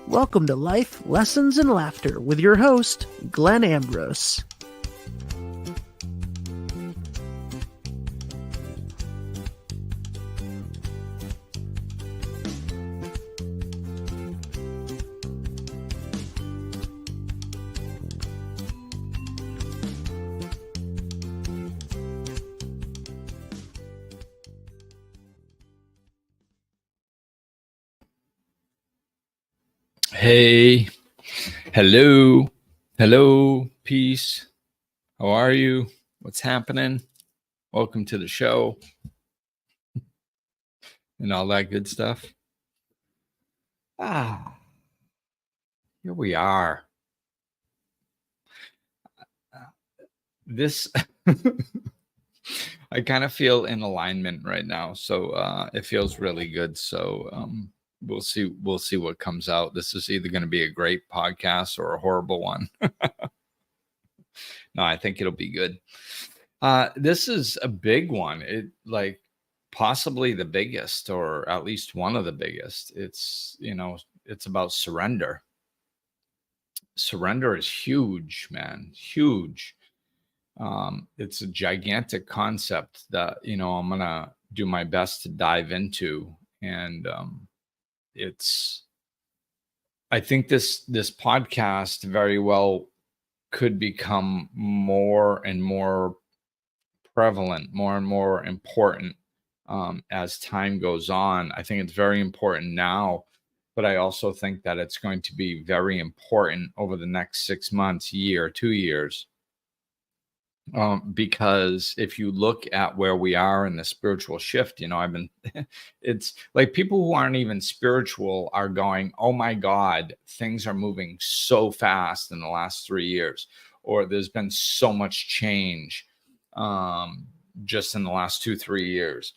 Welcome to Life, Lessons, and Laughter with your host, Glenn Ambrose. Hey, hello, peace. How are you? What's happening? Welcome to the show and all that good stuff. Here we are. This, I kind of feel in alignment right now, so it feels really good. So we'll see what comes out. This is either going to be a great podcast or a horrible one. No, I think it'll be good. This is a big one. It possibly the biggest, or at least one of the biggest. It's about surrender. Surrender is huge, man. Huge. It's a gigantic concept that I'm gonna do my best to dive into, and I think this podcast very well could become more and more prevalent, more and more important as time goes on. I think it's very important now, but I also think that it's going to be very important over the next 6 months, year, 2 years. Because if you look at where we are in the spiritual shift, it's like people who aren't even spiritual are going, oh my God, things are moving so fast in the last 3 years, or there's been so much change just in the last 2-3 years.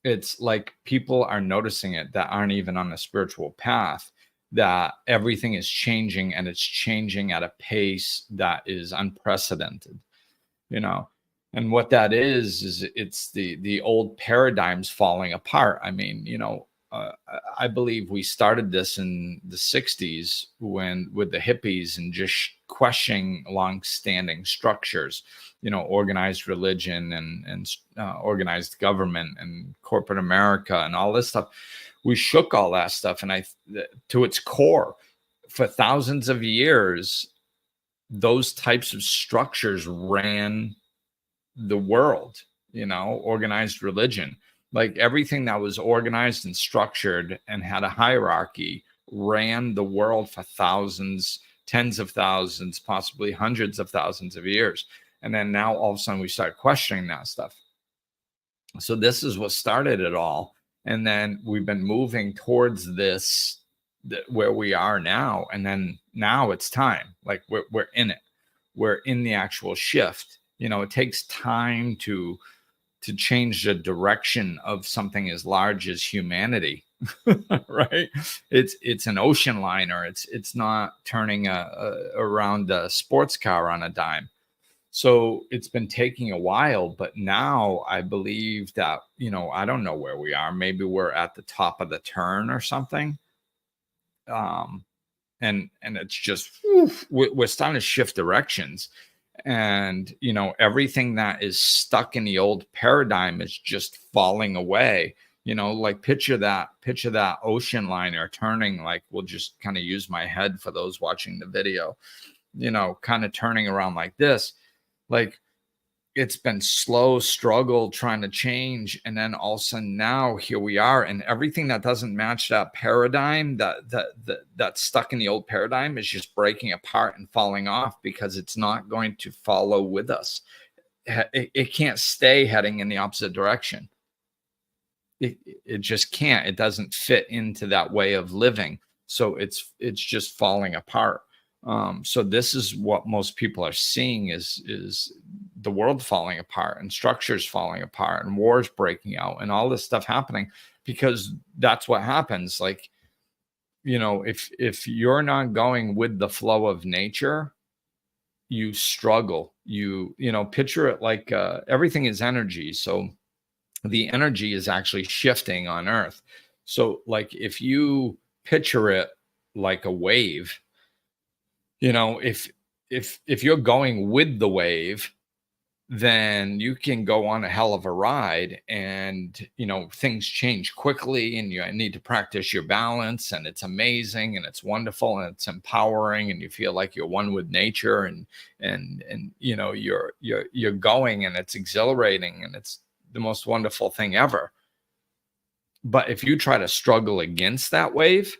It's like people are noticing it that aren't even on the spiritual path, that everything is changing, and it's changing at a pace that is unprecedented. And what that is it's the old paradigms falling apart. I mean, I believe we started this in the 60s with the hippies and just questioning long-standing structures, organized religion and organized government and corporate America and all this stuff. We shook all that stuff, and to its core, for thousands of years, those types of structures ran the world, organized religion. Like everything that was organized and structured and had a hierarchy ran the world for thousands, tens of thousands, possibly hundreds of thousands of years. And then now all of a sudden we start questioning that stuff. So this is what started it all. And then we've been moving towards this, where we are now. And then now it's time. Like we're in it. We're in the actual shift. It takes time to change the direction of something as large as humanity, right? It's an ocean liner. It's not turning around a sports car on a dime. So it's been taking a while, but now I believe that, I don't know where we are. Maybe we're at the top of the turn or something. And it's just, we're starting to shift directions. And, everything that is stuck in the old paradigm is just falling away. Like picture that ocean liner turning, like, we'll just kind of use my head for those watching the video, kind of turning around like this. Like, it's been slow struggle trying to change, and then all of a sudden now here we are, and everything that doesn't match that paradigm, that's stuck in the old paradigm, is just breaking apart and falling off, because it's not going to follow with us. It can't stay heading in the opposite direction. It just can't. It doesn't fit into that way of living, so it's just falling apart. So this is what most people are seeing is the world falling apart, and structures falling apart, and wars breaking out, and all this stuff happening, because that's what happens. Like, if you're not going with the flow of nature, you struggle. Picture it like everything is energy. So the energy is actually shifting on Earth. So like if you picture it like a wave. If you're going with the wave, then you can go on a hell of a ride, and things change quickly, and you need to practice your balance, and it's amazing and it's wonderful and it's empowering, and you feel like you're one with nature, and you're going, and it's exhilarating, and it's the most wonderful thing ever. But if you try to struggle against that wave,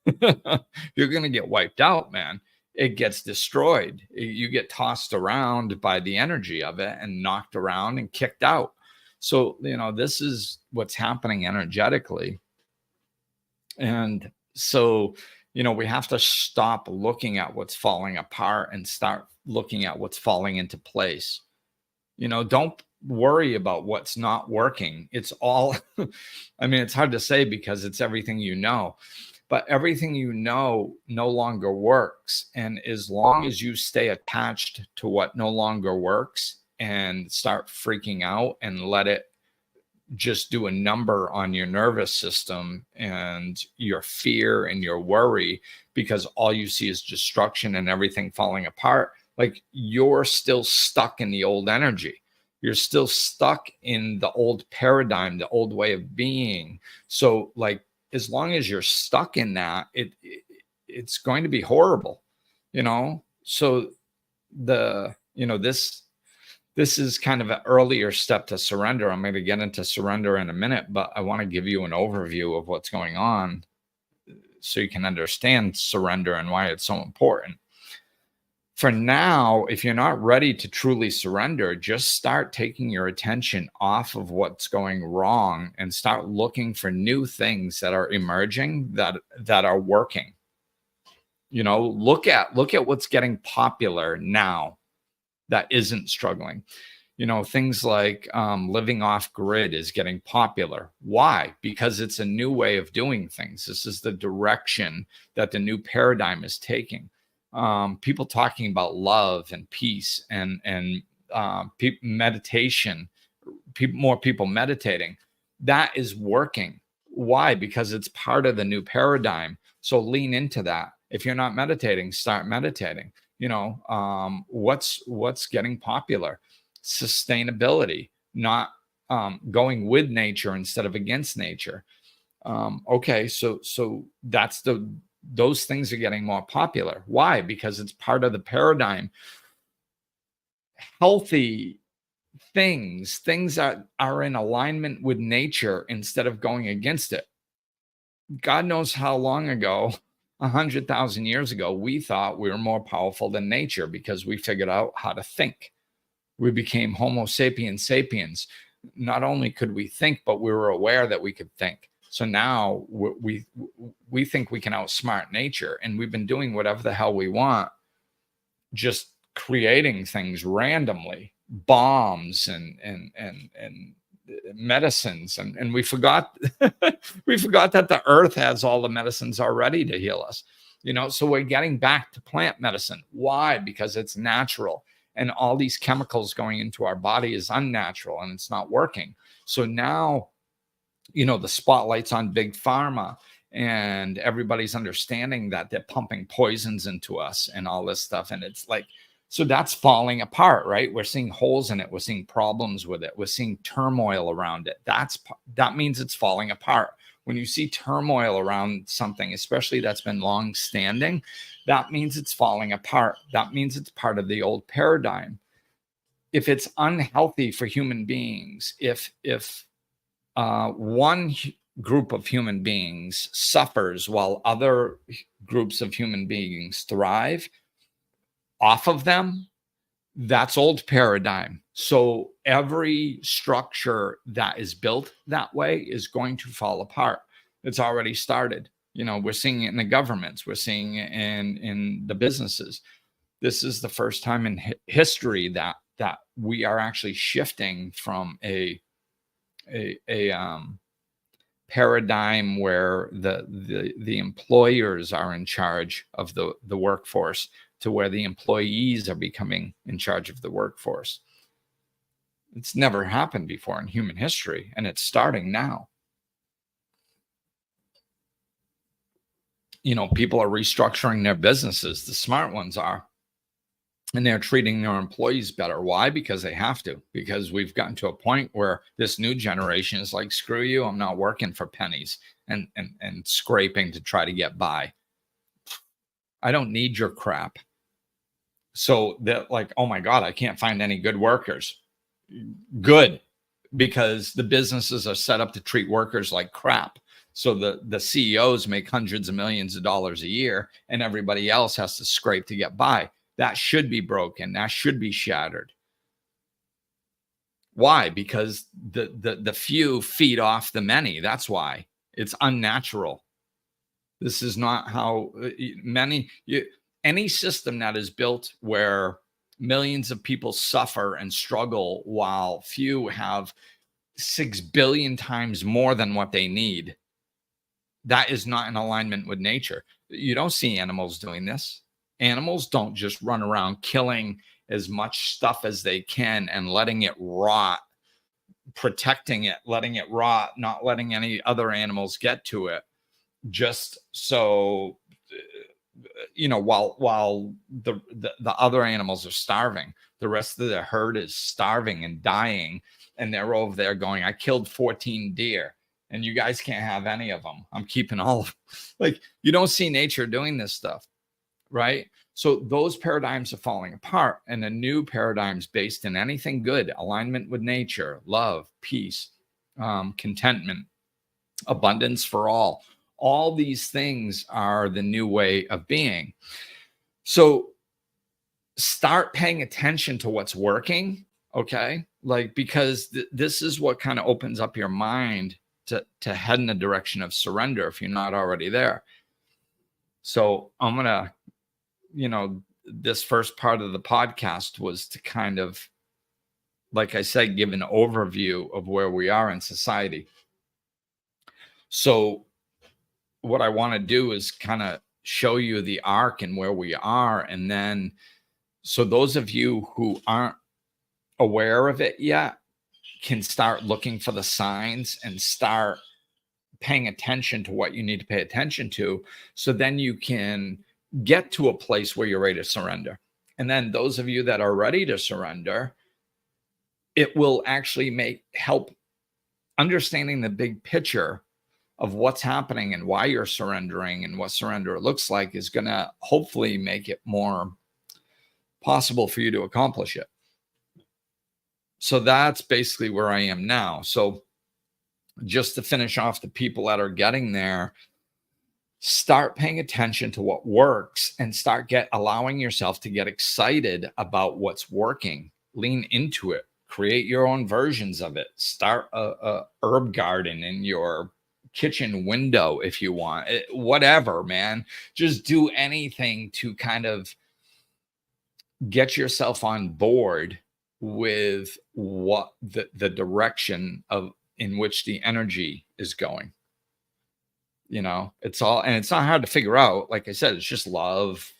you're going to get wiped out, man. It gets destroyed. You get tossed around by the energy of it and knocked around and kicked out. So, this is what's happening energetically. And so, we have to stop looking at what's falling apart and start looking at what's falling into place. Don't worry about what's not working. It's all, I mean, it's hard to say because it's everything but everything no longer works. And as long as you stay attached to what no longer works and start freaking out and let it just do a number on your nervous system and your fear and your worry, because all you see is destruction and everything falling apart, like you're still stuck in the old energy. You're still stuck in the old paradigm, the old way of being. So like, as long as you're stuck in that, it's going to be horrible, So this is kind of an earlier step to surrender. I'm going to get into surrender in a minute, but I want to give you an overview of what's going on so you can understand surrender and why it's so important. For now, if you're not ready to truly surrender, just start taking your attention off of what's going wrong and start looking for new things that are emerging that are working. Look at what's getting popular now that isn't struggling. Things like living off grid is getting popular. Why? Because it's a new way of doing things. This is the direction that the new paradigm is taking. People talking about love and peace and meditation, more people meditating, that is working. Why? Because it's part of the new paradigm. So lean into that. If you're not meditating, start meditating. What's getting popular? Sustainability, not going with nature instead of against nature. Okay, so those things are getting more popular. Why? Because it's part of the paradigm. Healthy things that are in alignment with nature instead of going against it. God knows how long ago, 100,000 years ago, we thought we were more powerful than nature because we figured out how to think. We became Homo sapiens sapiens. Not only could we think, but we were aware that we could think. So now we think we can outsmart nature, and we've been doing whatever the hell we want, just creating things randomly, bombs and medicines, and we forgot we forgot that the earth has all the medicines already to heal us. So we're getting back to plant medicine. Why? Because it's natural, and all these chemicals going into our body is unnatural and it's not working. So now the spotlight's on big pharma, and everybody's understanding that they're pumping poisons into us and all this stuff. And it's like, so that's falling apart, right? We're seeing holes in it. We're seeing problems with it. We're seeing turmoil around it. That means it's falling apart. When you see turmoil around something, especially that's been long standing, that means it's falling apart. That means it's part of the old paradigm. If it's unhealthy for human beings, if one group of human beings suffers while other groups of human beings thrive off of them, that's old paradigm. So every structure that is built that way is going to fall apart. It's already started. We're seeing it in the governments. We're seeing it in the businesses. This is the first time in history that we are actually shifting from a paradigm where the employers are in charge of the workforce to where the employees are becoming in charge of the workforce. It's never happened before in human history, and it's starting now. People are restructuring their businesses. The smart ones are. And they're treating their employees better. Why? Because they have to. Because we've gotten to a point where this new generation is like, screw you, I'm not working for pennies and scraping to try to get by. I don't need your crap. So they're like, oh my God, I can't find any good workers. Good, because the businesses are set up to treat workers like crap. So the CEOs make hundreds of millions of dollars a year, and everybody else has to scrape to get by. That should be broken. That should be shattered. Why? Because the few feed off the many. That's why. It's unnatural. This is not how any system that is built where millions of people suffer and struggle while few have 6 billion times more than what they need. That is not in alignment with nature. You don't see animals doing this. Animals don't just run around killing as much stuff as they can and letting it rot, protecting it, letting it rot, not letting any other animals get to it, just so while the other animals are starving. The rest of the herd is starving and dying, and they're over there going, I killed 14 deer and you guys can't have any of them. I'm keeping all of them. Like, you don't see nature doing this stuff. Right? So those paradigms are falling apart, and a new paradigm's based in anything good, alignment with nature, love, peace, contentment, abundance for all. All these things are the new way of being. So start paying attention to what's working, okay? Like, because this is what kind of opens up your mind to head in the direction of surrender if you're not already there. So I'm going to, this first part of the podcast was to kind of, like I said, give an overview of where we are in society. So what I want to do is kind of show you the arc and where we are. And then, so those of you who aren't aware of it yet can start looking for the signs and start paying attention to what you need to pay attention to. So then you can get to a place where you're ready to surrender. And then those of you that are ready to surrender, it will actually help understanding the big picture of what's happening and why you're surrendering and what surrender looks like is going to hopefully make it more possible for you to accomplish it. So that's basically where I am now. So just to finish off the people that are getting there, start paying attention to what works and start allowing yourself to get excited about what's working. Lean into it. Create your own versions of it. Start a herb garden in your kitchen window if you want. Whatever, man. Just do anything to kind of get yourself on board with what the direction in which the energy is going. It's all, and it's not hard to figure out. Like I said, it's just love,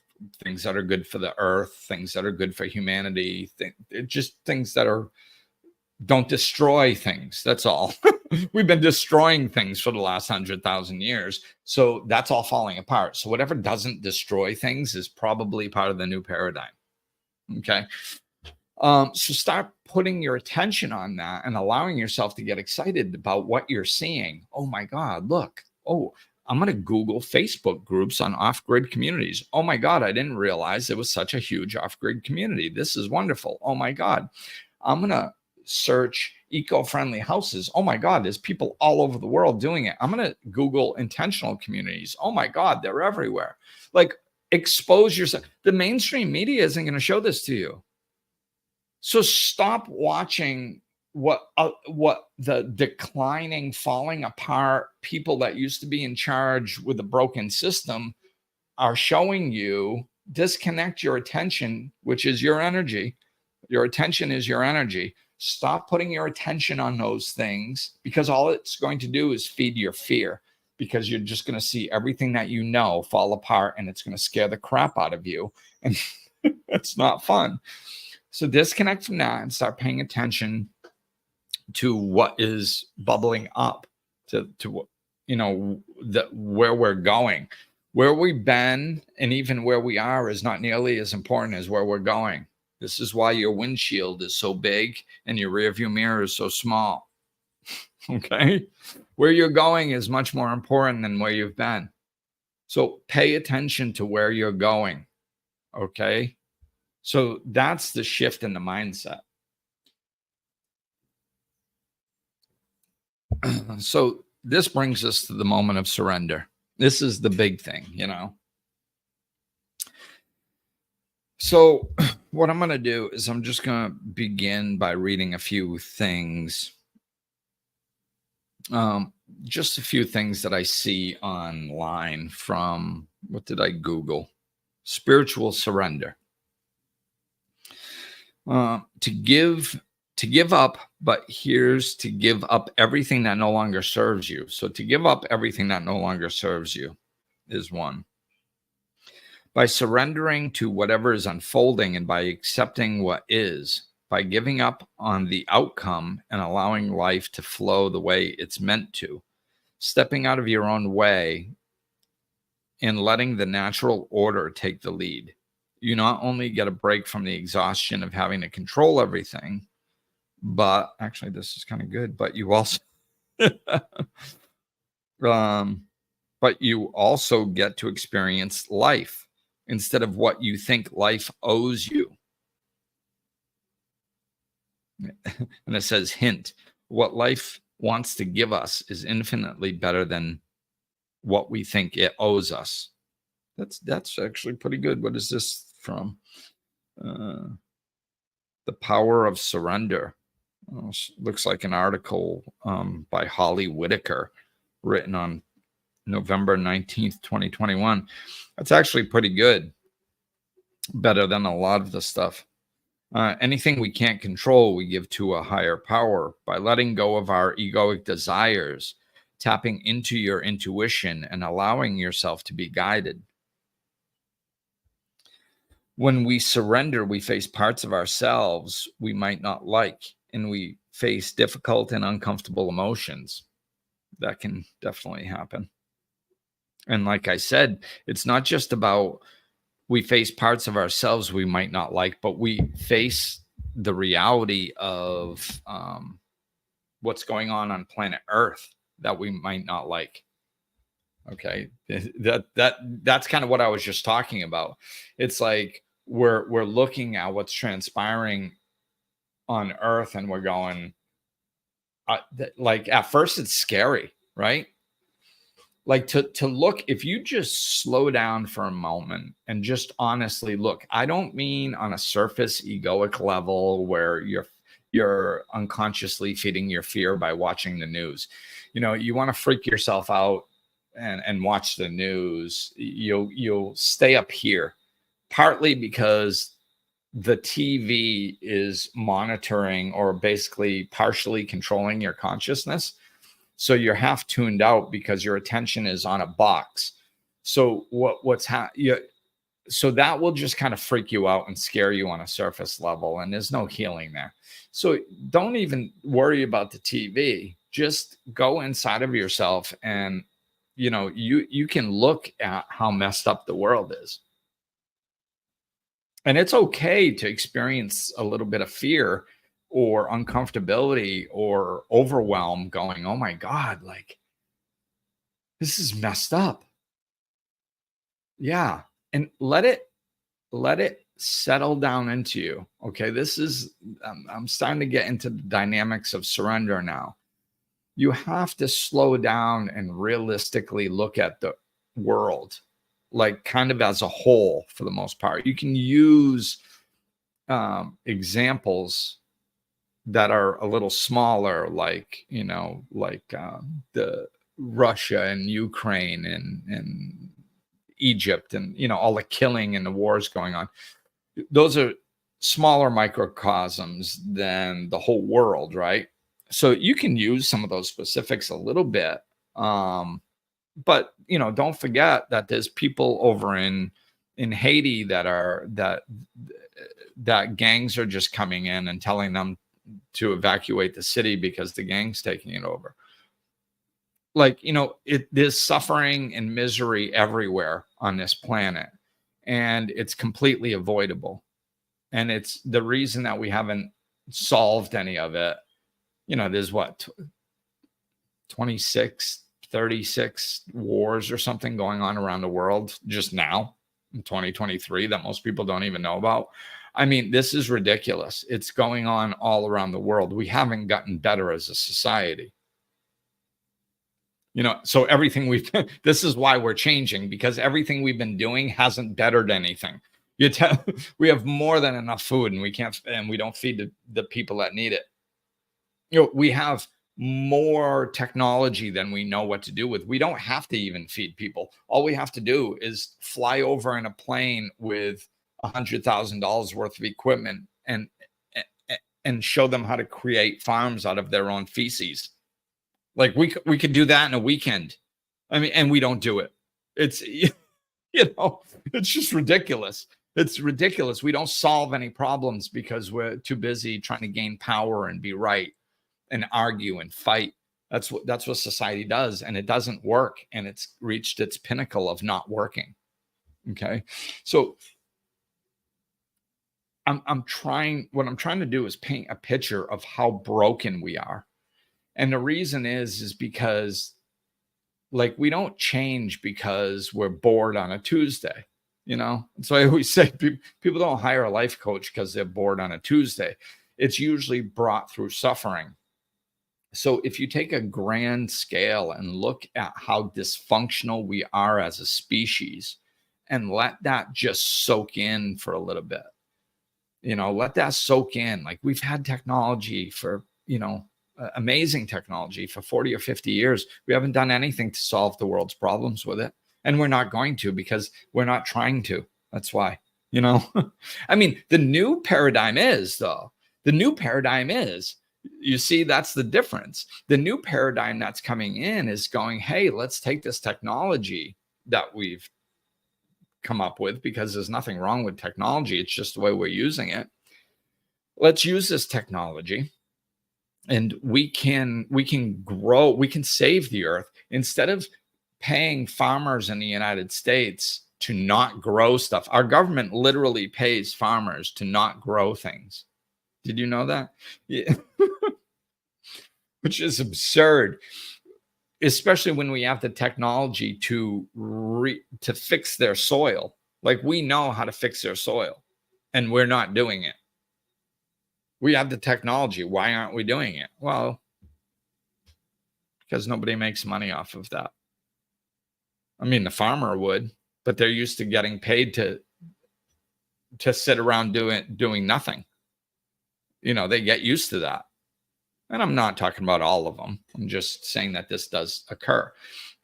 things that are good for the earth, things that are good for humanity, just things that don't destroy things. That's all. We've been destroying things for the last 100,000 years. So that's all falling apart. So whatever doesn't destroy things is probably part of the new paradigm. Okay. So start putting your attention on that and allowing yourself to get excited about what you're seeing. Oh my God, look. Oh, I'm going to Google Facebook groups on off-grid communities. Oh my God, I didn't realize there was such a huge off-grid community. This is wonderful. Oh my God. I'm going to search eco-friendly houses. Oh my God, there's people all over the world doing it. I'm going to Google intentional communities. Oh my God, they're everywhere. Like, expose yourself. The mainstream media isn't going to show this to you. So stop watching what the declining, falling apart people that used to be in charge with a broken system are showing you. Disconnect your attention, which is your energy. Your attention is your energy. Stop putting your attention on those things, because all it's going to do is feed your fear, because you're just going to see everything that you know fall apart, and it's going to scare the crap out of you. And it's not fun. So disconnect from that and start paying attention to what is bubbling up, to where we're going. Where we've been and even where we are is not nearly as important as where we're going. This is why your windshield is so big and your rearview mirror is so small. Okay? Where you're going is much more important than where you've been. So pay attention to where you're going. Okay? So that's the shift in the mindset. So this brings us to the moment of surrender. This is the big thing, you know. So what I'm going to do is I'm just going to begin by reading a few things. Just a few things that I see online from, what did I Google? Spiritual surrender. To give up, but here's to give up everything that no longer serves you. So to give up everything that no longer serves you is one. By surrendering to whatever is unfolding and by accepting what is, by giving up on the outcome and allowing life to flow the way it's meant to, stepping out of your own way and letting the natural order take the lead. You not only get a break from the exhaustion of having to control everything, but actually this is kind of good, but you also but you also get to experience life instead of what you think life owes you. And it says, hint, what life wants to give us is infinitely better than what we think it owes us. That's actually pretty good. What is this from? The Power of Surrender. Oh, looks like an article by Holly Whitaker, written on November 19th, 2021. That's actually pretty good. Better than a lot of the stuff. Anything we can't control, we give to a higher power by letting go of our egoic desires, tapping into your intuition, and allowing yourself to be guided. When we surrender, we face parts of ourselves we might not like, and we face difficult and uncomfortable emotions. That can definitely happen. And like I said, it's not just about we face parts of ourselves we might not like, but we face the reality of what's going on planet Earth that we might not like. Okay, that's kind of what I was just talking about. It's like we're looking at what's transpiring on Earth, and we're going, like at first it's scary, right? Like to look, if you just slow down for a moment and just honestly look, I don't mean on a surface egoic level where you're unconsciously feeding your fear by watching the news. You know, you want to freak yourself out and watch the news. You'll stay up here, partly because the TV is monitoring or basically partially controlling your consciousness. So you're half tuned out because your attention is on a box. So so that will just kind of freak you out and scare you on a surface level, and there's no healing there. So don't even worry about the TV. Just go inside of yourself, and you can look at how messed up the world is. And it's okay to experience a little bit of fear or uncomfortability or overwhelm, going, oh my God, like this is messed up. Yeah. And let it settle down into you. Okay. This is, I'm starting to get into the dynamics of surrender now. You have to slow down and realistically look at the world, like kind of as a whole for the most part. You can use examples that are a little smaller, like, the Russia and Ukraine and Egypt and, all the killing and the wars going on. Those are smaller microcosms than the whole world, right? So you can use some of those specifics a little bit. But, don't forget that there's people over in Haiti that gangs are just coming in and telling them to evacuate the city because the gang's taking it over. like, there's suffering and misery everywhere on this planet, and it's completely avoidable. And it's the reason that we haven't solved any of it. There's what, 26, 36 wars or something going on around the world just now in 2023 that most people don't even know about. I mean, this is ridiculous. It's going on all around the world. We haven't gotten better as a society. So everything this is why we're changing, because everything we've been doing hasn't bettered anything. We have more than enough food, and we don't feed the people that need it. We have more technology than we know what to do with. We don't have to even feed people. All we have to do is fly over in a plane with $100,000 worth of equipment and show them how to create farms out of their own feces. Like we could do that in a weekend. I mean, and we don't do it. It's, it's just ridiculous. It's ridiculous. We don't solve any problems because we're too busy trying to gain power and be right and argue and fight. That's what society does. And it doesn't work. And it's reached its pinnacle of not working. Okay. So what I'm trying to do is paint a picture of how broken we are. And the reason is because, like, we don't change because we're bored on a Tuesday, So I always say people don't hire a life coach because they're bored on a Tuesday. It's usually brought through suffering. So if you take a grand scale and look at how dysfunctional we are as a species and let that just soak in for a little bit, let that soak in. Like, we've had technology for, amazing technology for 40 or 50 years. We haven't done anything to solve the world's problems with it. And we're not going to, because we're not trying to. That's why, I mean, the new paradigm is, you see, that's the difference. The new paradigm that's coming in is going, hey, let's take this technology that we've come up with, because there's nothing wrong with technology. It's just the way we're using it. Let's use this technology, and we can grow, we can save the earth. Instead of paying farmers in the United States to not grow stuff, our government literally pays farmers to not grow things. Did you know that? Yeah. Which is absurd, especially when we have the technology to fix their soil. Like, we know how to fix their soil, and we're not doing it. We have the technology. Why aren't we doing it? Well, because nobody makes money off of that. I mean, the farmer would, but they're used to getting paid to sit around doing nothing. They get used to that. And I'm not talking about all of them. I'm just saying that this does occur.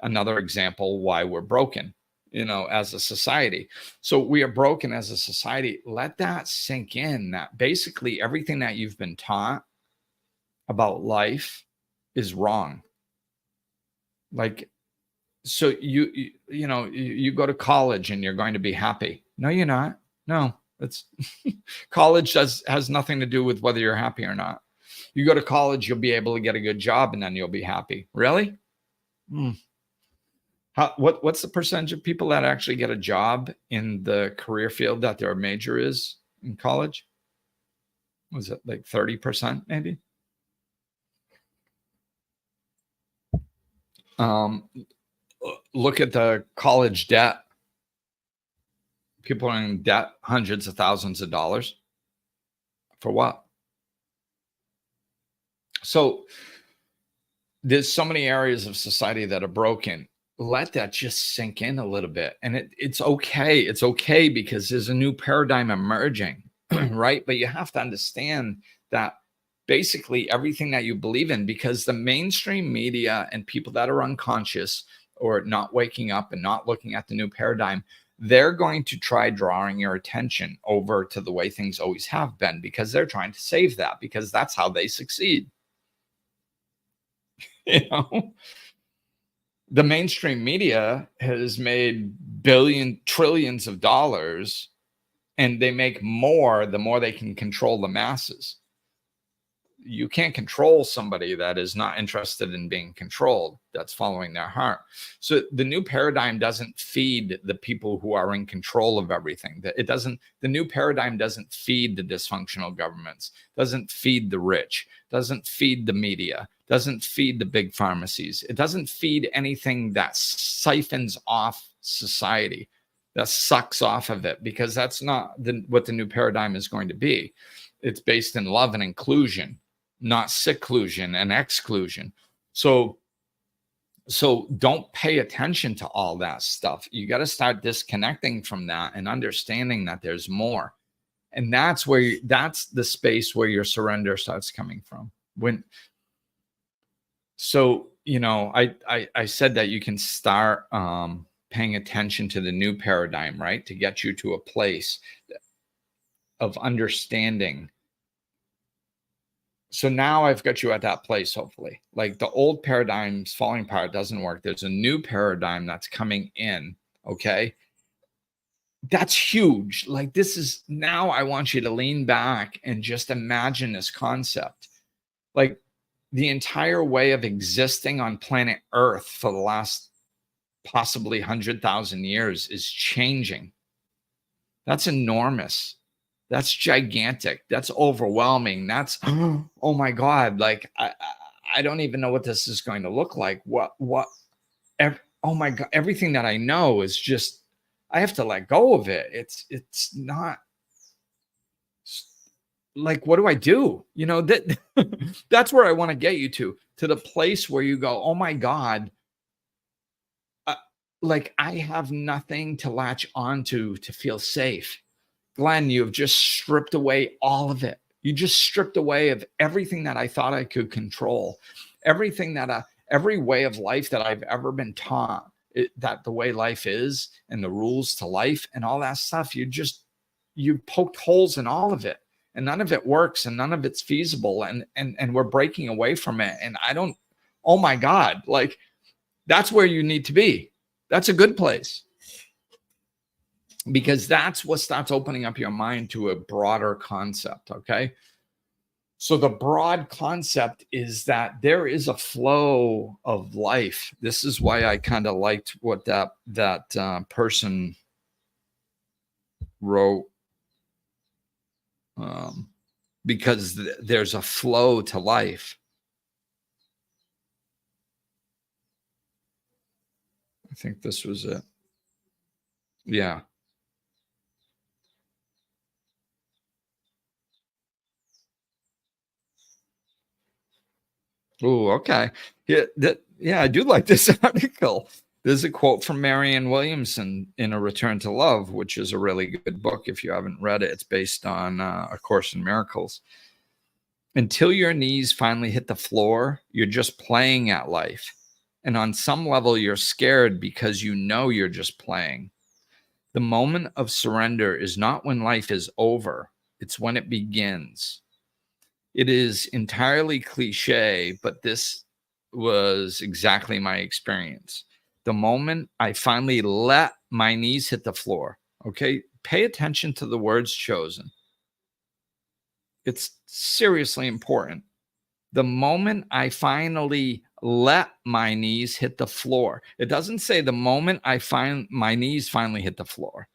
Another example why we're broken, as a society. So we are broken as a society. Let that sink in, that basically everything that you've been taught about life is wrong. Like, so you go to college and you're going to be happy. No, you're not. No, it's college has nothing to do with whether you're happy or not. You go to college, you'll be able to get a good job, and then you'll be happy. Really? What's the percentage of people that actually get a job in the career field that their major is in college? Was it like 30% maybe? Look at the college debt. People are in debt, hundreds of thousands of dollars. For what? So there's so many areas of society that are broken. Let that just sink in a little bit. And it's okay. It's okay, because there's a new paradigm emerging, right? But you have to understand that basically everything that you believe in, because the mainstream media and people that are unconscious or not waking up and not looking at the new paradigm, they're going to try drawing your attention over to the way things always have been, because they're trying to save that, because that's how they succeed. The mainstream media has made trillions of dollars, and they make more the more they can control the masses. you can't control somebody that is not interested in being controlled, that's following their heart. So the new paradigm doesn't feed the people who are in control of everything. The new paradigm doesn't feed the dysfunctional governments, doesn't feed the rich, doesn't feed the media, doesn't feed the big pharmacies. It doesn't feed anything that siphons off society, that sucks off of it, because that's not what the new paradigm is going to be. It's based in love and inclusion, not seclusion and exclusion. So don't pay attention to all that stuff. You got to start disconnecting from that and understanding that there's more. And that's the space where your surrender starts coming from. I said that you can start paying attention to the new paradigm, right? To get you to a place of understanding. So now I've got you at that place, hopefully. Like the old paradigm's falling apart, doesn't work. There's a new paradigm that's coming in, okay? That's huge. Like this is, now I want you to lean back and just imagine this concept. Like the entire way of existing on planet Earth for the last possibly 100,000 years is changing. That's enormous. That's gigantic. That's overwhelming. That's, oh my God. Like, I don't even know what this is going to look like. Oh my God. Everything that I know is just, I have to let go of it. It's not like, what do I do? You know, that's where I want to get you to the place where you go, oh my God, like I have nothing to latch onto to feel safe. Glenn, you have just stripped away all of it. You just stripped away of everything that I thought I could control, everything that every way of life that I've ever been taught, that the way life is and the rules to life and all that stuff. You poked holes in all of it, and none of it works and none of it's feasible. And we're breaking away from it. And oh my God, like that's where you need to be. That's a good place. Because that's what starts opening up your mind to a broader concept, okay? So the broad concept is that there is a flow of life. This is why I kind of liked what that person wrote, because there's a flow to life. I think this was it. Yeah. Oh, okay. Yeah, I do like this article. There's a quote from Marianne Williamson in A Return to Love, which is a really good book. If you haven't read it, it's based on A Course in Miracles. Until your knees finally hit the floor, you're just playing at life. And on some level, you're scared because you know you're just playing. The moment of surrender is not when life is over. It's when it begins. It is entirely cliche, but this was exactly my experience. The moment I finally let my knees hit the floor, okay? Pay attention to the words chosen. It's seriously important. The moment I finally let my knees hit the floor. It doesn't say the moment my knees finally hit the floor.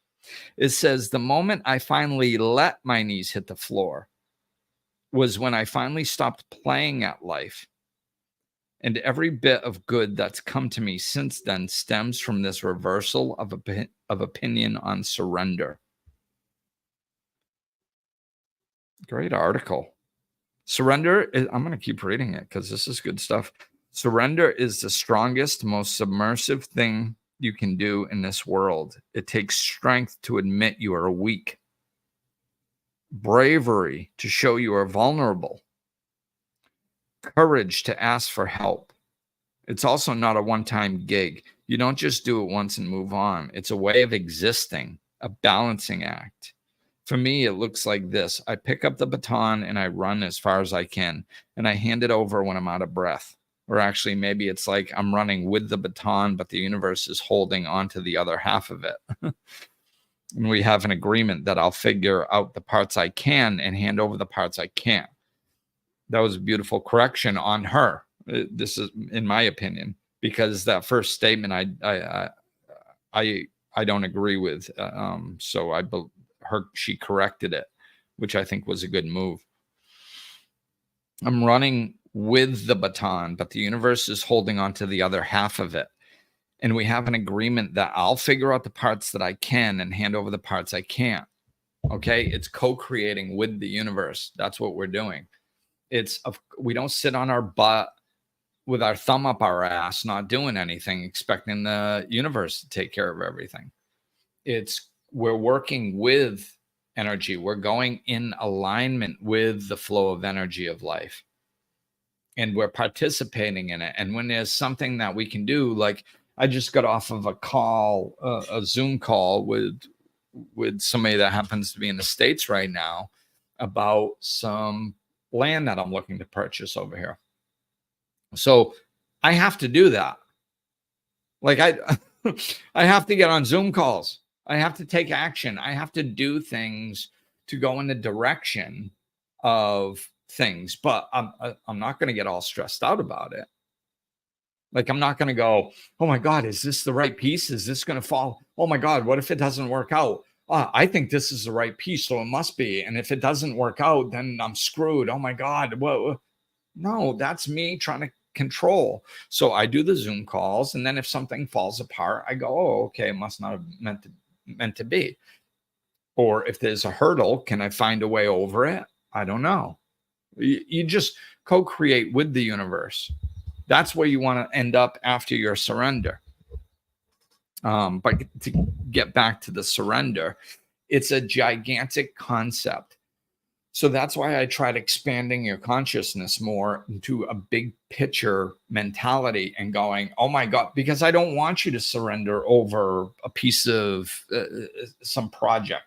It says the moment I finally let my knees hit the floor was when I finally stopped playing at life. And every bit of good that's come to me since then stems from this reversal of opinion on surrender. Great article. Surrender is, I'm going to keep reading it because this is good stuff. Surrender is the strongest, most submersive thing you can do in this world. It takes strength to admit you are weak, bravery to show you are vulnerable, courage to ask for help. It's also not a one-time gig. You don't just do it once and move on. It's a way of existing, a balancing act. For me, it looks like this. I pick up the baton and I run as far as I can, and I hand it over when I'm out of breath. Or actually, maybe it's like I'm running with the baton, but the universe is holding on to the other half of it. And we have an agreement that I'll figure out the parts I can and hand over the parts I can't. That was a beautiful correction on her. This is, in my opinion, because that first statement I don't agree with. So she corrected it, which I think was a good move. I'm running with the baton, but the universe is holding on to the other half of it. And we have an agreement that I'll figure out the parts that I can and hand over the parts I can't. Okay. It's co-creating with the universe. That's what we're doing. We don't sit on our butt with our thumb up our ass, not doing anything, expecting the universe to take care of everything. We're working with energy. We're going in alignment with the flow of energy of life. And we're participating in it. And when there's something that we can do, like I just got off of a Zoom call with somebody that happens to be in the States right now about some land that I'm looking to purchase over here. So I have to do that. Like I have to get on Zoom calls. I have to take action. I have to do things to go in the direction of things, but I'm not going to get all stressed out about it. Like, I'm not going to go, oh my God, is this the right piece? Is this going to fall? Oh my God, what if it doesn't work out? I think this is the right piece, so it must be. And if it doesn't work out, then I'm screwed. Oh my God. Well, no, that's me trying to control. So I do the Zoom calls, and then if something falls apart, I go, oh, okay, it must not have meant to be. Or if there's a hurdle, can I find a way over it? I don't know. You just co-create with the universe. That's where you want to end up after your surrender. But to get back to the surrender, it's a gigantic concept. So that's why I tried expanding your consciousness more into a big picture mentality and going, oh my God, because I don't want you to surrender over a piece of some project.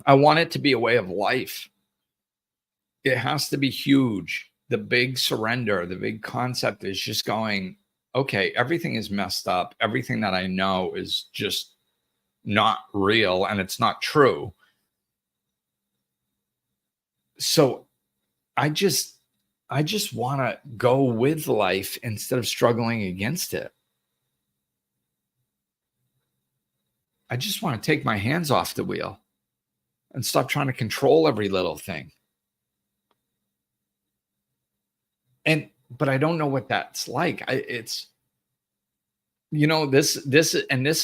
I want it to be a way of life. It has to be huge. The big surrender, the big concept is just going, okay, everything is messed up. Everything that I know is just not real and it's not true. So I just want to go with life instead of struggling against it. I just want to take my hands off the wheel and stop trying to control every little thing. But I don't know what that's like. This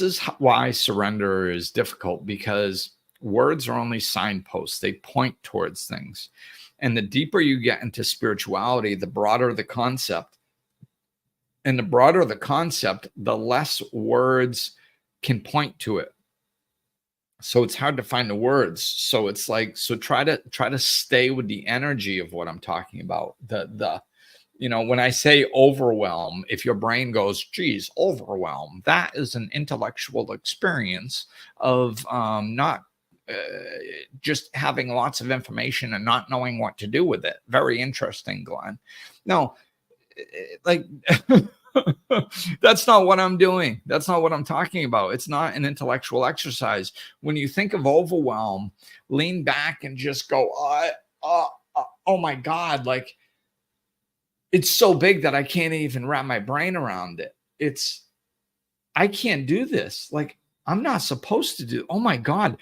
is why surrender is difficult, because words are only signposts. They point towards things. And the deeper you get into spirituality, the broader the concept. And the broader the concept, the less words can point to it. So it's hard to find the words. So it's like, try to stay with the energy of what I'm talking about. When I say overwhelm, if your brain goes, geez, overwhelm, that is an intellectual experience of not just having lots of information and not knowing what to do with it. Very interesting, Glenn. No, like, that's not what I'm doing. That's not what I'm talking about. It's not an intellectual exercise. When you think of overwhelm, lean back and just go, oh my God, like, it's so big that I can't even wrap my brain around it. I can't do this. Like, I'm not supposed to do, oh my God,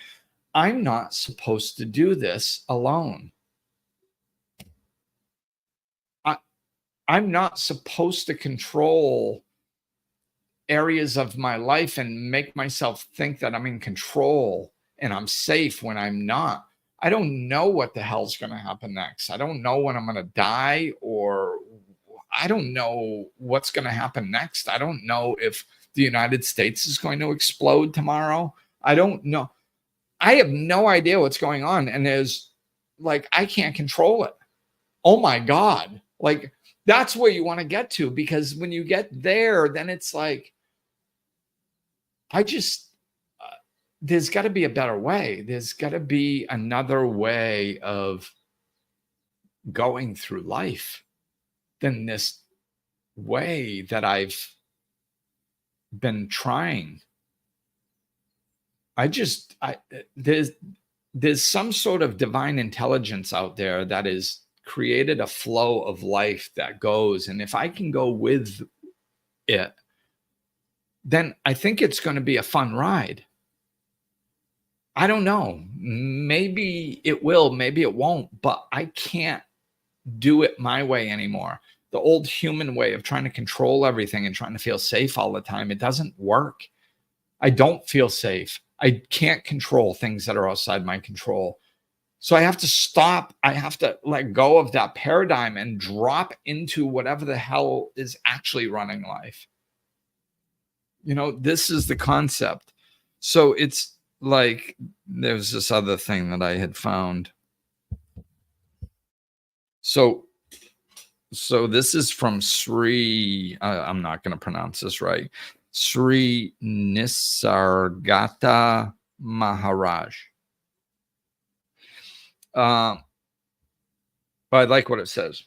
I'm not supposed to do this alone. I'm not supposed to control areas of my life and make myself think that I'm in control and I'm safe when I'm not. I don't know what the hell's going to happen next. I don't know when I'm going to die, or I don't know what's going to happen next. I don't know if the United States is going to explode tomorrow. I don't know. I have no idea what's going on. And I can't control it. Oh my God. Like, that's where you want to get to, because when you get there, then it's like, there's got to be a better way. There's got to be another way of going through life than this way that I've been trying. There's there's some sort of divine intelligence out there that is created a flow of life that goes. And if I can go with it, then I think it's going to be a fun ride. I don't know. Maybe it will, maybe it won't, but I can't do it my way anymore. The old human way of trying to control everything and trying to feel safe all the time, it doesn't work. I don't feel safe. I can't control things that are outside my control. So I have to stop. I have to let go of that paradigm and drop into whatever the hell is actually running life. This is the concept. So it's like, there's this other thing that I had found. So this is from Sri, I'm not going to pronounce this right, Sri Nisargata Maharaj. But I like what it says.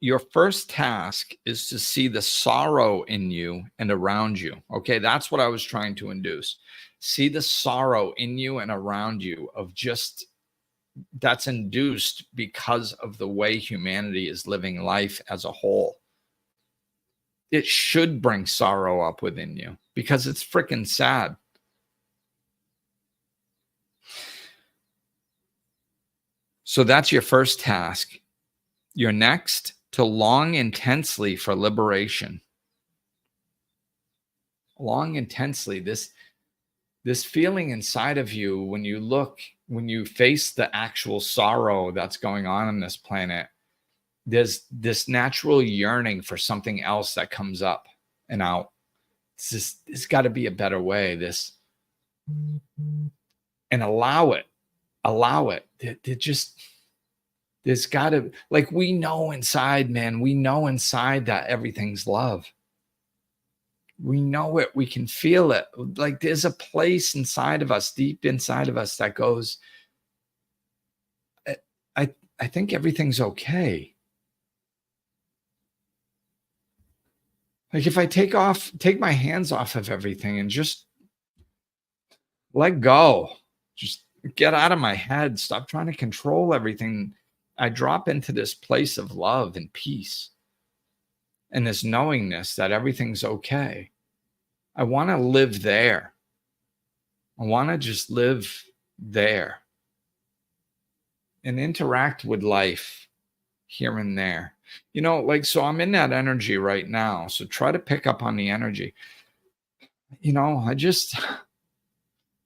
Your first task is to see the sorrow in you and around you. Okay, that's what I was trying to induce. See the sorrow in you and around you of just that's induced because of the way humanity is living life as a whole. It should bring sorrow up within you because it's freaking sad. So that's your first task. Your next, to long intensely for liberation. Long intensely, this feeling inside of you when you face the actual sorrow that's going on this planet, there's this natural yearning for something else that comes up and out. It's got to be a better way. And allow it. There's got to, like, we know inside, man, we know inside that everything's love. We know it. We can feel it. Like, there's a place inside of us, deep inside of us, that goes, I think everything's okay. Like, if I take my hands off of everything and just let go, just get out of my head, stop trying to control everything, I drop into this place of love and peace and this knowingness that everything's okay. I want to live there. I want to just live there and interact with life here and there. So I'm in that energy right now. So try to pick up on the energy. I just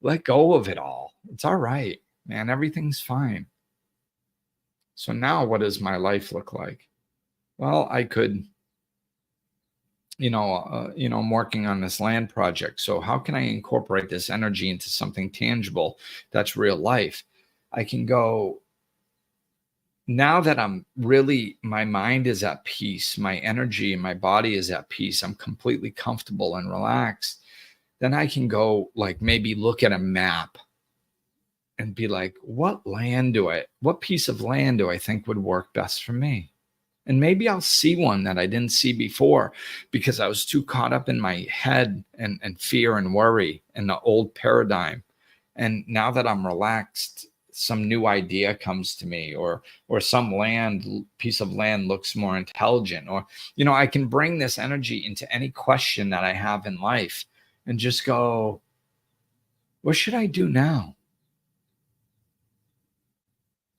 let go of it all. It's all right, man. Everything's fine. So now what does my life look like? Well, I could, I'm working on this land project. So how can I incorporate this energy into something tangible that's real life? I can go, now that my mind is at peace, my energy and my body is at peace, I'm completely comfortable and relaxed. Then I can go, like, maybe look at a map and be like, what piece of land do I think would work best for me? And maybe I'll see one that I didn't see before because I was too caught up in my head and fear and worry and the old paradigm. And now that I'm relaxed, some new idea comes to me, or some piece of land looks more intelligent, or, I can bring this energy into any question that I have in life and just go, what should I do now?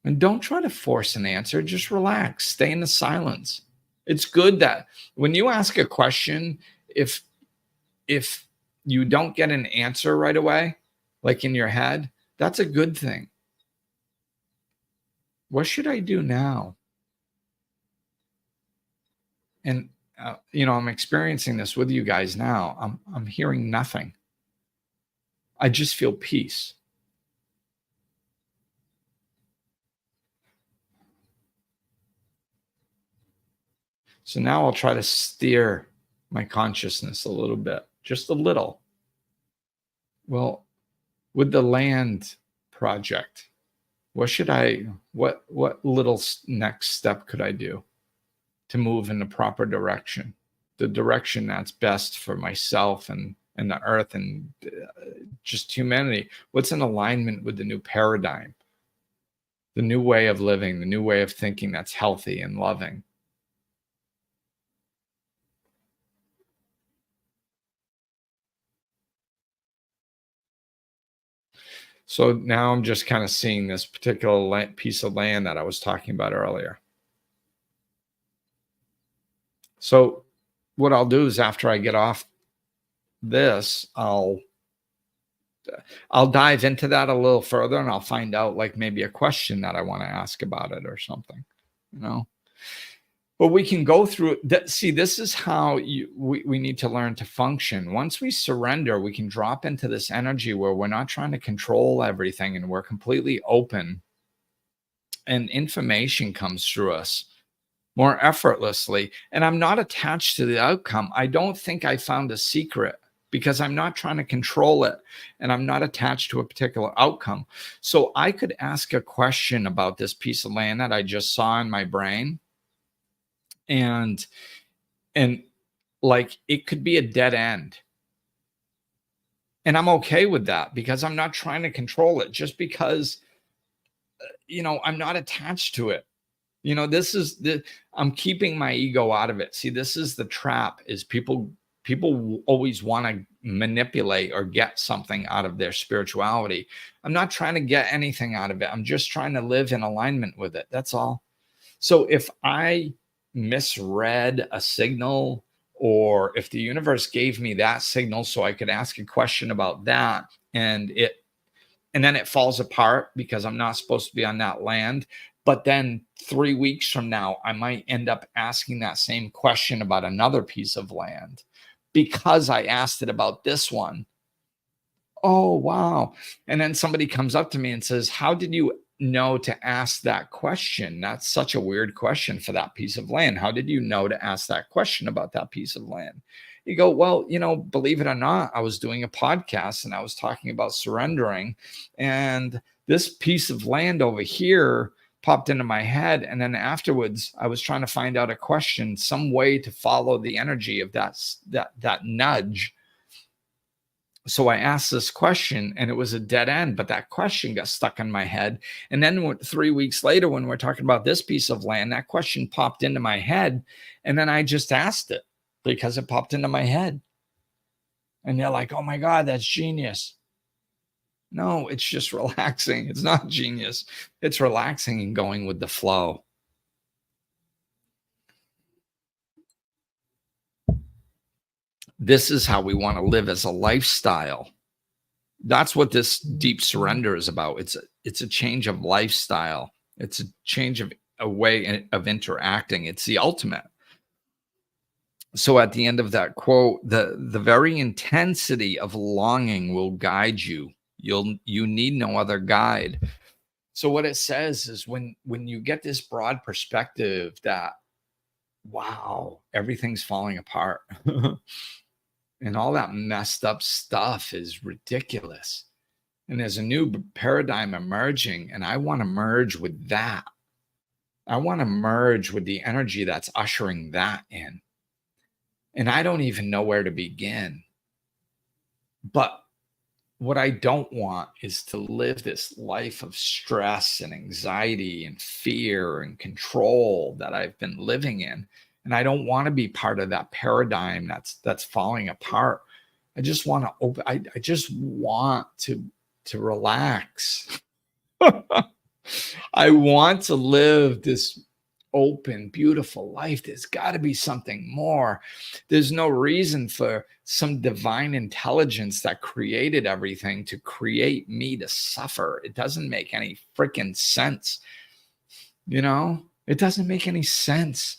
And don't try to force an answer. Just relax. Stay in the silence. It's good that when you ask a question, if you don't get an answer right away, like in your head, that's a good thing. What should I do now? And I'm experiencing this with you guys now. I'm hearing nothing. I just feel peace. So now I'll try to steer my consciousness a little bit, just a little. Well, with the land project, what little next step could I do to move in the proper direction, the direction that's best for myself and the earth, and just humanity. What's in alignment with the new paradigm, the new way of living, the new way of thinking that's healthy and loving? So now I'm just kind of seeing this particular piece of land that I was talking about earlier. So what I'll do is after I get off this, I'll dive into that a little further, and I'll find out like maybe a question that I want to ask about it or something, you know. But we can go through that. See, this is how we need to learn to function. Once we surrender, we can drop into this energy where we're not trying to control everything and we're completely open, and information comes through us more effortlessly. And I'm not attached to the outcome. I don't think I found a secret because I'm not trying to control it, and I'm not attached to a particular outcome. So I could ask a question about this piece of land that I just saw in my brain, and like it could be a dead end. And I'm okay with that because I'm not trying to control it, just because I'm not attached to it. This is I'm keeping my ego out of it. See, this is the trap, is people always want to manipulate or get something out of their spirituality. I'm not trying to get anything out of it. I'm just trying to live in alignment with it. That's all. So if I misread a signal, or if the universe gave me that signal so I could ask a question about that, and then it falls apart because I'm not supposed to be on that land, but then 3 weeks from now, I might end up asking that same question about another piece of land because I asked it about this one. Oh, wow. And then somebody comes up to me and says, how did you know to ask that question? That's such a weird question for that piece of land. How did you know to ask that question about that piece of land? You go, well, believe it or not, I was doing a podcast and I was talking about surrendering, and this piece of land over here popped into my head. And then afterwards, I was trying to find out a question, some way to follow the energy of that nudge. So I asked this question, and it was a dead end, but that question got stuck in my head. And then 3 weeks later, when we're talking about this piece of land, that question popped into my head. And then I just asked it because it popped into my head. And they're like, oh my God, that's genius. No, it's just relaxing. It's not genius. It's relaxing and going with the flow. This is how we want to live as a lifestyle. That's what this deep surrender is about. It's a change of lifestyle. It's a change of a way of interacting. It's the ultimate. So at the end of that quote, the very intensity of longing will guide you. You need no other guide. So what it says is, when you get this broad perspective that, wow, everything's falling apart and all that messed up stuff is ridiculous, and there's a new paradigm emerging, and I want to merge with that. I want to merge with the energy that's ushering that in. And I don't even know where to begin. But what I don't want is to live this life of stress and anxiety and fear and control that I've been living in. And I don't want to be part of that paradigm that's falling apart. I just want to open. I just want to relax. I want to live this open, beautiful life. There's got to be something more. There's no reason for some divine intelligence that created everything to create me to suffer. It doesn't make any freaking sense. It doesn't make any sense.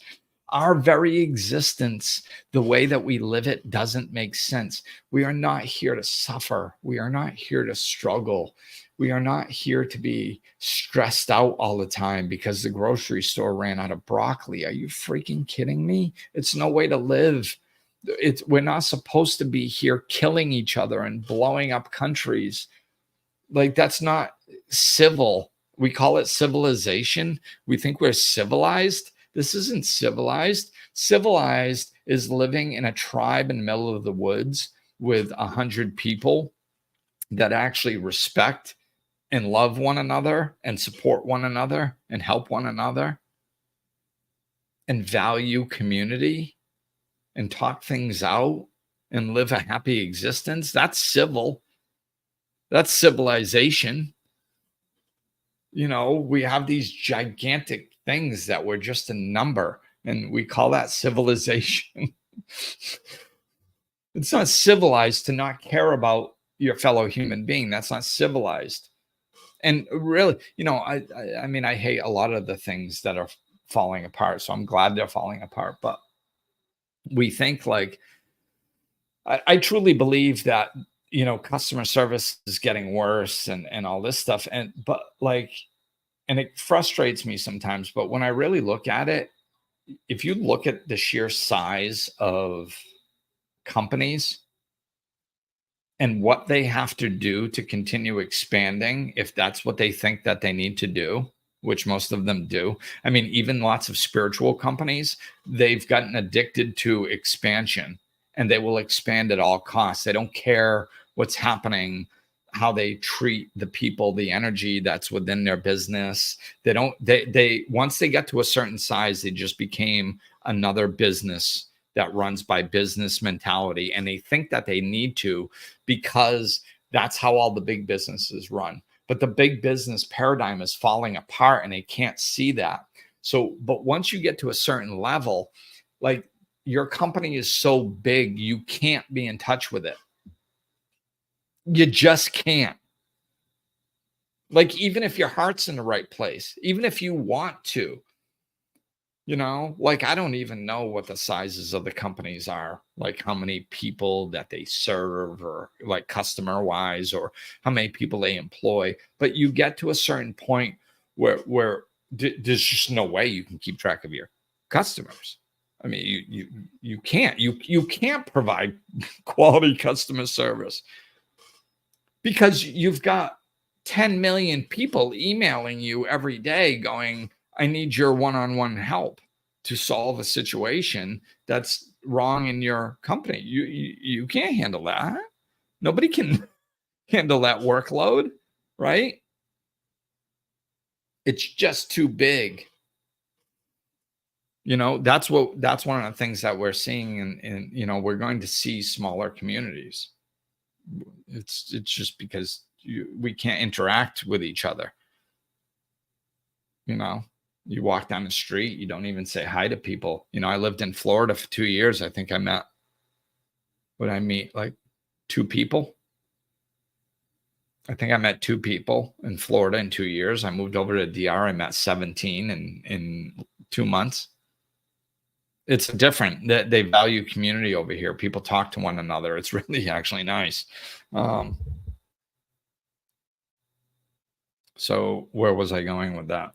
Our very existence, the way that we live it, doesn't make sense. We are not here to suffer. We are not here to struggle. We are not here to be stressed out all the time because the grocery store ran out of broccoli. Are you freaking kidding me? It's no way to live. We're not supposed to be here killing each other and blowing up countries. Like, that's not civil. We call it civilization. We think we're civilized. This isn't civilized. Civilized is living in a tribe in the middle of the woods with 100 people that actually respect and love one another and support one another and help one another and value community and talk things out and live a happy existence, that's civil. That's civilization. We have these gigantic things that were just a number, and we call that civilization. It's not civilized to not care about your fellow human being. That's not civilized. And really, I mean, I hate a lot of the things that are falling apart. So I'm glad they're falling apart. But we think like, I truly believe that, customer service is getting worse and all this stuff. And it frustrates me sometimes. But when I really look at it, if you look at the sheer size of companies and what they have to do to continue expanding, if that's what they think that they need to do, which most of them do. I mean, even lots of spiritual companies, they've gotten addicted to expansion and they will expand at all costs. They don't care what's happening, how they treat the people, the energy that's within their business. They once they get to a certain size, they just became another business that runs by business mentality. And they think that they need to, because that's how all the big businesses run. But the big business paradigm is falling apart and they can't see that. So, but once you get to a certain level, like your company is so big, you can't be in touch with it. You just can't. Like, even if your heart's in the right place, even if you want to, like, I don't even know what the sizes of the companies are, like how many people that they serve or like customer wise or how many people they employ. But you get to a certain point where there's just no way you can keep track of your customers. I mean, you can't provide quality customer service because you've got 10 million people emailing you every day going, I need your one-on-one help to solve a situation that's wrong in your company. You can't handle that. Nobody can handle that workload, right? It's just too big. That's one of the things that we're seeing in we're going to see smaller communities. It's just because we can't interact with each other. You walk down the street, you don't even say hi to people. I lived in Florida for 2 years. I think I met, like 2 people. I think I met 2 people in Florida in 2 years. I moved over to DR. I met 17 in 2 months. It's different. That they value community over here. People talk to one another. It's really actually nice. So where was I going with that?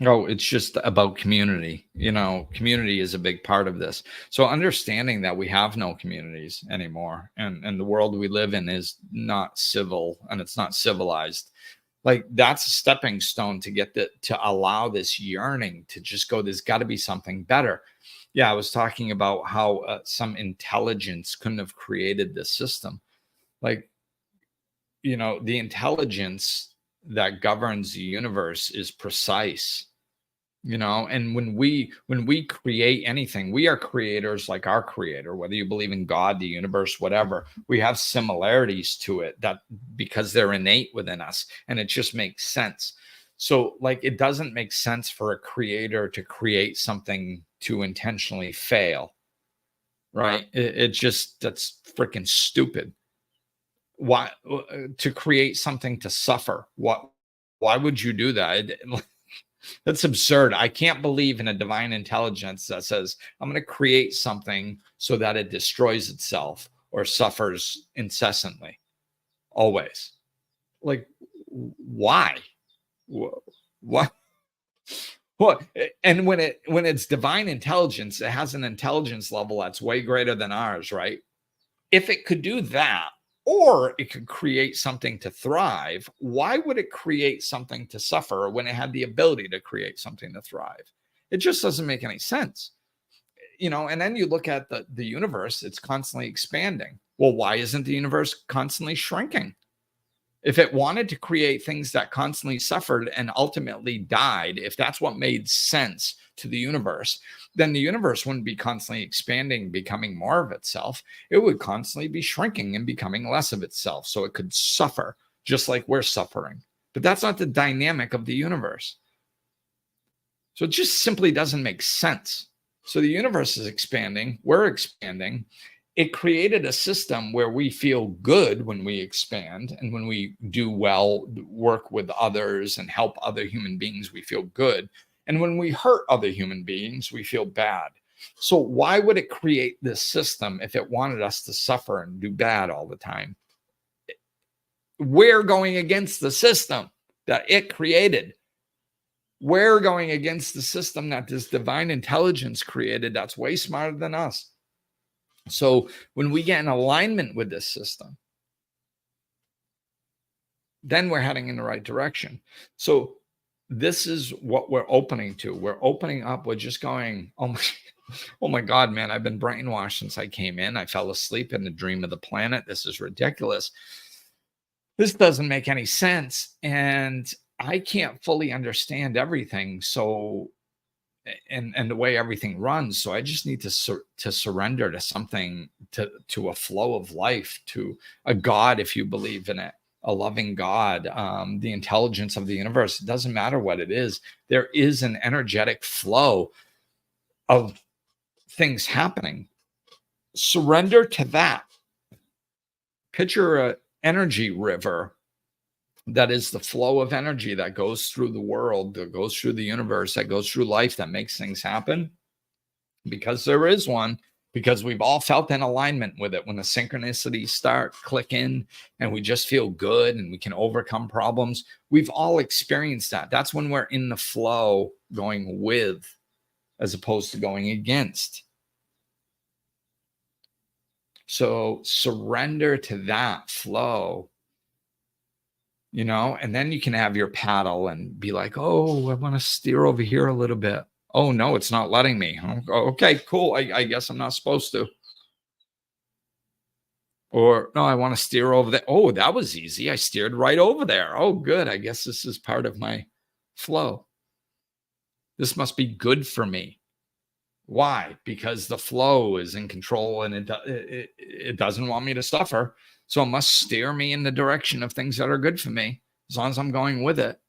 Oh, it's just about community. Community is a big part of this. So understanding that we have no communities anymore and the world we live in is not civil and it's not civilized. Like, that's a stepping stone to to allow this yearning to just go, there's got to be something better. Yeah, I was talking about how some intelligence couldn't have created this system. Like, the intelligence that governs the universe is precise. And when we create anything, we are creators like our creator, whether you believe in God, the universe, whatever. We have similarities to it that because they're innate within us, and it just makes sense. So like, it doesn't make sense for a creator to create something to intentionally fail, right? It just, that's freaking stupid. Why to create something to suffer? Why would you do that? That's absurd. I can't believe in a divine intelligence that says, I'm going to create something so that it destroys itself or suffers incessantly, always. Like, why? What? What? And when it's divine intelligence, it has an intelligence level that's way greater than ours, right? If it could do that, or it could create something to thrive, why would it create something to suffer when it had the ability to create something to thrive? It just doesn't make any sense. and then you look at the universe, it's constantly expanding. Well, why isn't the universe constantly shrinking? If it wanted to create things that constantly suffered and ultimately died, if that's what made sense to the universe, then the universe wouldn't be constantly expanding, becoming more of itself. It would constantly be shrinking and becoming less of itself, so it could suffer just like we're suffering. But that's not the dynamic of the universe. So it just simply doesn't make sense. So the universe is expanding, we're expanding. It created a system where we feel good when we expand, and when we do well, work with others and help other human beings, we feel good. And when we hurt other human beings, we feel bad. So why would it create this system if it wanted us to suffer and do bad all the time? We're going against the system that it created. We're going against the system that this divine intelligence created that's way smarter than us. So when we get in alignment with this system, then we're heading in the right direction. So this is what we're opening to. We're opening up. We're just going, oh my God, man, I've been brainwashed since I came in. I fell asleep in the dream of the planet. This is ridiculous. This doesn't make any sense. And I can't fully understand everything. So and the way everything runs. So I just need to surrender to something, to a flow of life, to a God, if you believe in it, a loving God, the intelligence of the universe. It doesn't matter what it is. There is an energetic flow of things happening. Surrender to that. Picture an energy river that is the flow of energy that goes through the world, that goes through the universe, that goes through life, that makes things happen. Because there is one, because we've all felt in alignment with it. When the synchronicities start clicking and we just feel good and we can overcome problems, we've all experienced that. That's when we're in the flow, going with, as opposed to going against. So surrender to that flow. And then you can have your paddle and be like, oh, I want to steer over here a little bit. Oh, no, it's not letting me. Okay, cool. I guess I'm not supposed to. Or, no, I want to steer over there. Oh, that was easy. I steered right over there. Oh, good. I guess this is part of my flow. This must be good for me. Why? Because the flow is in control and it doesn't want me to suffer. So it must steer me in the direction of things that are good for me, as long as I'm going with it.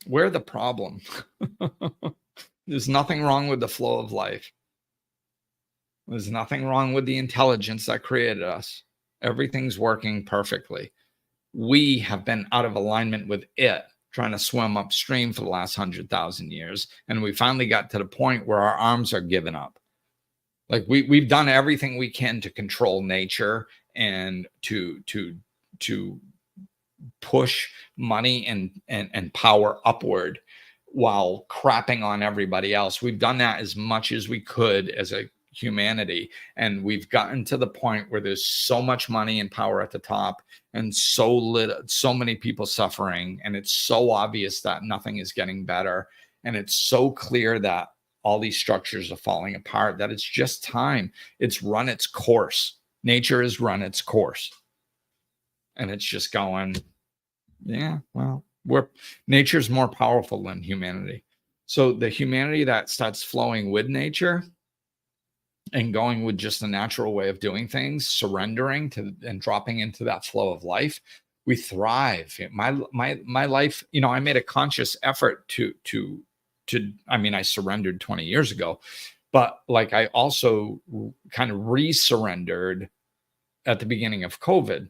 We're the problem. There's nothing wrong with the flow of life. There's nothing wrong with the intelligence that created us. Everything's working perfectly. We have been out of alignment with it, trying to swim upstream for the last 100,000 years. And we finally got to the point where our arms are giving up. Like we've done everything we can to control nature and to push money and power upward while crapping on everybody else. We've done that as much as we could as a humanity. And we've gotten to the point where there's so much money and power at the top and so many people suffering. And it's so obvious that nothing is getting better. And it's so clear that all these structures are falling apart, that it's just time. It's run its course. Nature has run its course. And it's just going, yeah, well, nature's more powerful than humanity. So the humanity that starts flowing with nature and going with just the natural way of doing things, surrendering to and dropping into that flow of life, we thrive. My life, I made a conscious effort I surrendered 20 years ago, but like I also kind of re-surrendered at the beginning of COVID,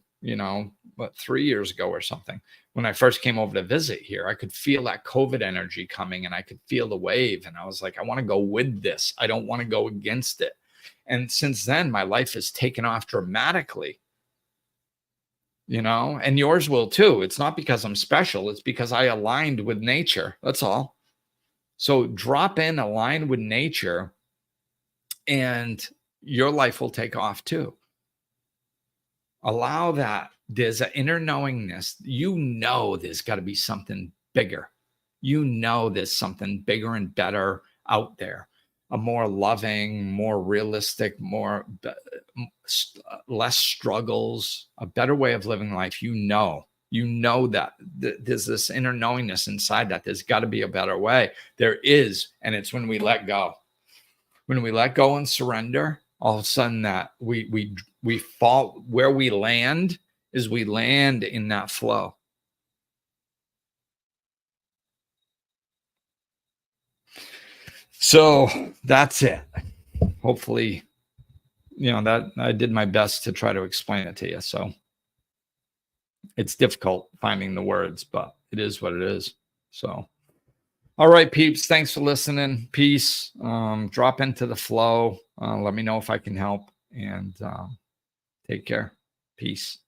3 years ago or something. When I first came over to visit here, I could feel that COVID energy coming and I could feel the wave. And I was like, I want to go with this. I don't want to go against it. And since then, my life has taken off dramatically, and yours will too. It's not because I'm special. It's because I aligned with nature. That's all. So drop in, align with nature, and your life will take off too. Allow that. There's an inner knowingness. There's got to be something bigger. There's something bigger and better out there, a more loving, more realistic, less struggles, a better way of living life. You know that there's this inner knowingness inside that there's got to be a better way. There is, and it's when we let go. When we let go and surrender, all of a sudden that we fall. Where we land is we land in that flow. So that's it. Hopefully, that I did my best to try to explain it to you. So it's difficult finding the words, but it is what it is. So, all right, peeps, thanks for listening. Peace. Drop into the flow. Let me know if I can help, and take care. Peace.